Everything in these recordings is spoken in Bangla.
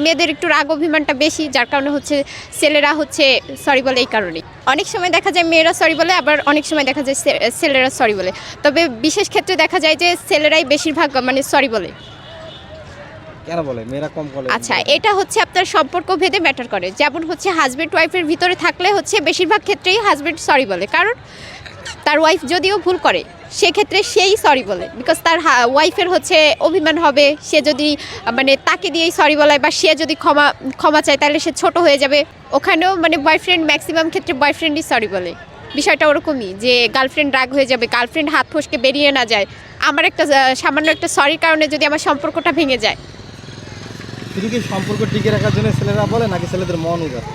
মেয়েদের একটু রাগ অভিমানটা বেশি, যার কারণে হচ্ছে ছেলেরা হচ্ছে সরি বলে এই কারণেই। অনেক সময় দেখা যায় মেয়েরা সরি বলে, আবার অনেক সময় দেখা যায় ছেলেরা সরি বলে। তবে বিশেষ ক্ষেত্রে দেখা যায় যে ছেলেরাই বেশিরভাগ মানে সরি বলে। কেন বলে মেয়েরা কম বলে? আচ্ছা, এটা হচ্ছে আপনার সম্পর্ক ভেদে ম্যাটার করে। যেমন হচ্ছে হাজব্যান্ড ওয়াইফের ভিতরে থাকলে হচ্ছে বেশিরভাগ ক্ষেত্রেই হাজব্যান্ড সরি বলে, কারণ তার ওয়াইফ যদিও ভুল করে সেক্ষেত্রে সেই সরি বলে, বিকজ তার ওয়াইফের হচ্ছে অভিমান হবে। সে যদি মানে তাকে দিয়েই সরি বলায় বা সে যদি ক্ষমা চায় তাহলে সে ছোট হয়ে যাবে। ওখানেও মানে বয়ফ্রেন্ড ম্যাক্সিমাম ক্ষেত্রে বয়ফ্রেন্ডই সরি বলে। বিষয়টা ওরকমই যে গার্লফ্রেন্ড রাগ হয়ে যাবে, গার্লফ্রেন্ড হাত ফসকে বেরিয়ে না যায়, আমার একটা সামান্য একটা সরির কারণে যদি আমার সম্পর্কটা ভেঙে যায়। শুধু কি সম্পর্ক টিকে রাখার জন্য ছেলেরা বলে, নাকি ছেলেদের মন উদার?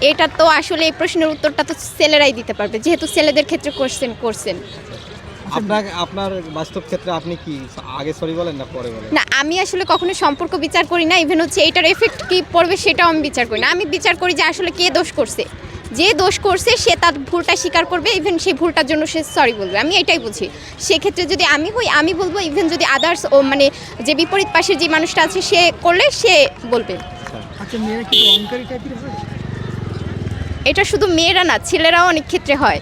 এটা তো আসলে এই প্রশ্নের উত্তরটা তো ছেলেরাই দিতে পারবে, যেহেতু ছেলেদের ক্ষেত্রে করছেন। আপনার বাস্তব ক্ষেত্রে আপনি কি আগে সরি বলেন না পরে বলেন? না, আমি আসলে কখনো সম্পর্ক বিচার করি না। ইভেন হচ্ছে এটার এফেক্ট কি পড়বে সেটাও আমি বিচার করি না। আমি বিচার করি যে আসলে কে দোষ করছে। যে দোষ করছে সে তার ভুলটা স্বীকার করবে, ইভেন সেই ভুলটার জন্য সে সরি বলবে। আমি এটাই বুঝি। সেক্ষেত্রে যদি আমি হই আমি বলবো, ইভেন যদি আদার্স ও মানে যে বিপরীত পাশের যে মানুষটা আছে সে করলে সে বলবে। আচ্ছা, মেয়েরা কি অহংকারী টাইপের হয়? এটা শুধু মেয়েরা না, ছেলেরাও অনেক ক্ষেত্রে হয়।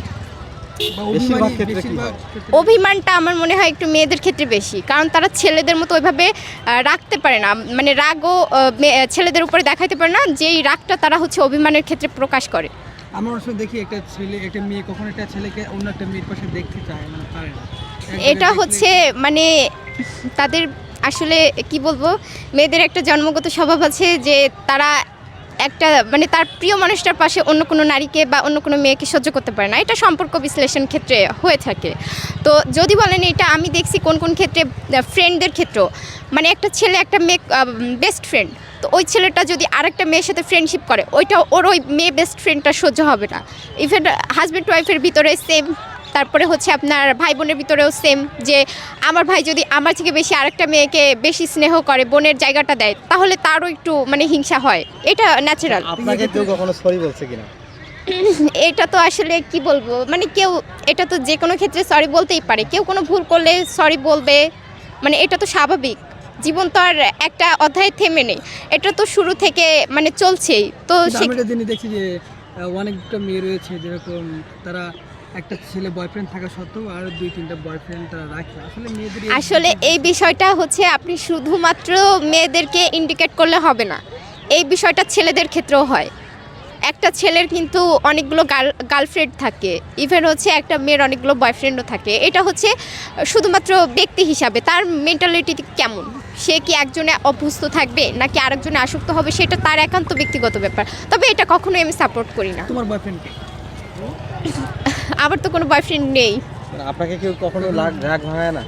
বা বেশিরভাগ অভিমানী ক্ষেত্রে কি হয়? অভিমানটা আমার মনে হয় একটু মেয়েদের ক্ষেত্রে বেশি, কারণ তারা ছেলেদের মতো ওইভাবে রাখতে পারে না, মানে রাগও ছেলেদের উপরে দেখাইতে পারে না, যেই রাগটা তারা হচ্ছে অভিমানের ক্ষেত্রে প্রকাশ করে। আমরা আসলে দেখি একটা ছেলে একটা মেয়ে কখনো একটা ছেলেকে অন্য একটা মেয়ের পাশে দেখতে চায় মানে পারে না। এটা হচ্ছে মানে তাদের আসলে কি বলবো, মেয়েদের একটা জন্মগত স্বভাব আছে যে তারা একটা মানে তার প্রিয় মানুষটার পাশে অন্য কোনো নারীকে বা অন্য কোনো মেয়েকে সহ্য করতে পারে না। এটা সম্পর্ক বিশ্লেষণ ক্ষেত্রে হয়ে থাকে। তো যদি বলেন এটা আমি দেখছি কোন কোন ক্ষেত্রে, ফ্রেন্ডদের ক্ষেত্রেও, মানে একটা ছেলে একটা মেয়ে বেস্ট ফ্রেন্ড, তো ওই ছেলেটা যদি আরেকটা মেয়ের সাথে ফ্রেন্ডশিপ করে ওইটা ওর ওই মেয়ে বেস্ট ফ্রেন্ডটা সহ্য হবে না। ইভেন হাজব্যান্ড ওয়াইফের ভিতরে সেম, তারপরে হচ্ছে আপনার ভাই বোনের ভিতরেও সেম, যে আমার ভাই যদি আমার থেকে বেশি আরেকটা মেয়েকে বেশি স্নেহ করে, বোনের জায়গাটা দেয়, তাহলে তারও একটু মানে হিংসা হয়। এটা ন্যাচারাল। আপনাকে কেউ কখনো সরি বলছে কিনা? এটা তো আসলে কি বলবো, মানে কেউ, এটা তো যে কোনো ক্ষেত্রে সরি বলতেই পারে। কেউ কোনো ভুল করলে সরি বলবে, মানে এটা তো স্বাভাবিক। জীবন তো আর একটা অধ্যায়ে থেমে নেই, এটা তো শুরু থেকে মানে চলছেই। তো আমি একটা জিনিস দেখছি যে অনেকটা মেয়ে রয়েছে যেরকম তারা একটা ছেলে বয়ফ্রেন্ড থাকা সত্ত্বেও আর 2-3টা বয়ফ্রেন্ড তারা রাখে। আসলে মেয়েদের আসলে এই বিষয়টা হচ্ছে আপনি শুধুমাত্র মেয়েদেরকে ইন্ডিকেট করলে হবে না, এই বিষয়টা ছেলেদের ক্ষেত্রেও হয়। একটা ছেলের কিন্তু অনেকগুলো গার্লফ্রেন্ড থাকে, ইভেন হচ্ছে একটা মেয়ের অনেকগুলো বয়ফ্রেন্ডও থাকে। এটা হচ্ছে শুধুমাত্র ব্যক্তি হিসাবে তার মেন্টালিটি কেমন, সে কি একজনে অভ্যস্ত থাকবে নাকি আরেকজনে আসক্ত হবে, সেটা তার একান্ত ব্যক্তিগত ব্যাপার। তবে এটা কখনোই আমি সাপোর্ট করি না। তোমার বয়ফ্রেন্ড আমার তো কোনো বয়ফ্রেন্ড নেই। আপনাকে কেউ কখনো রাগ ভাঙায় না?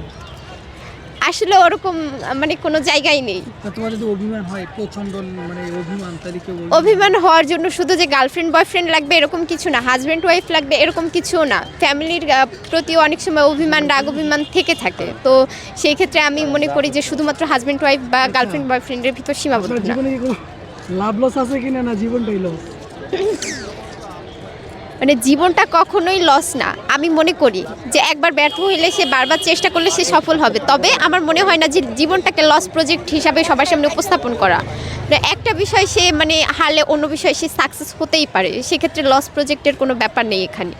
আসলে ওরকম মানে কোনো জায়গায় নেই। তোমার যদি অভিমান হয় প্রচন্ড মানে অভিমান, তাহলে কেউ অভিমান হওয়ার জন্য শুধু যে গার্লফ্রেন্ড বয়ফ্রেন্ড লাগবে এরকম কিছু না, হাজব্যান্ড ওয়াইফ লাগবে এরকম কিছুও না। ফ্যামিলির প্রতিও অনেক সময় অভিমান রাগ অভিমান থেকে থাকে। তো সেই ক্ষেত্রে আমি মনে করি যে শুধুমাত্র হাজব্যান্ড ওয়াইফ বা গার্লফ্রেন্ড বয়ফ্রেন্ডের ভিতর সীমাবদ্ধ না। জীবনে কি কোনো লাভ লস আছে কিনা, না জীবনটাই লস? মানে জীবনটা কখনোই লস না। আমি মনে করি যে একবার ব্যর্থ হইলে সে বারবার চেষ্টা করলে সে সফল হবে। তবে আমার মনে হয় না যে জীবনটাকে লস প্রজেক্ট হিসাবে সবার সামনে উপস্থাপন করা। মানে একটা বিষয় সে মানে হারলে অন্য বিষয়ে সে সাকসেস হতেই পারে, সেক্ষেত্রে লস প্রজেক্টের কোনো ব্যাপার নেই এখানে।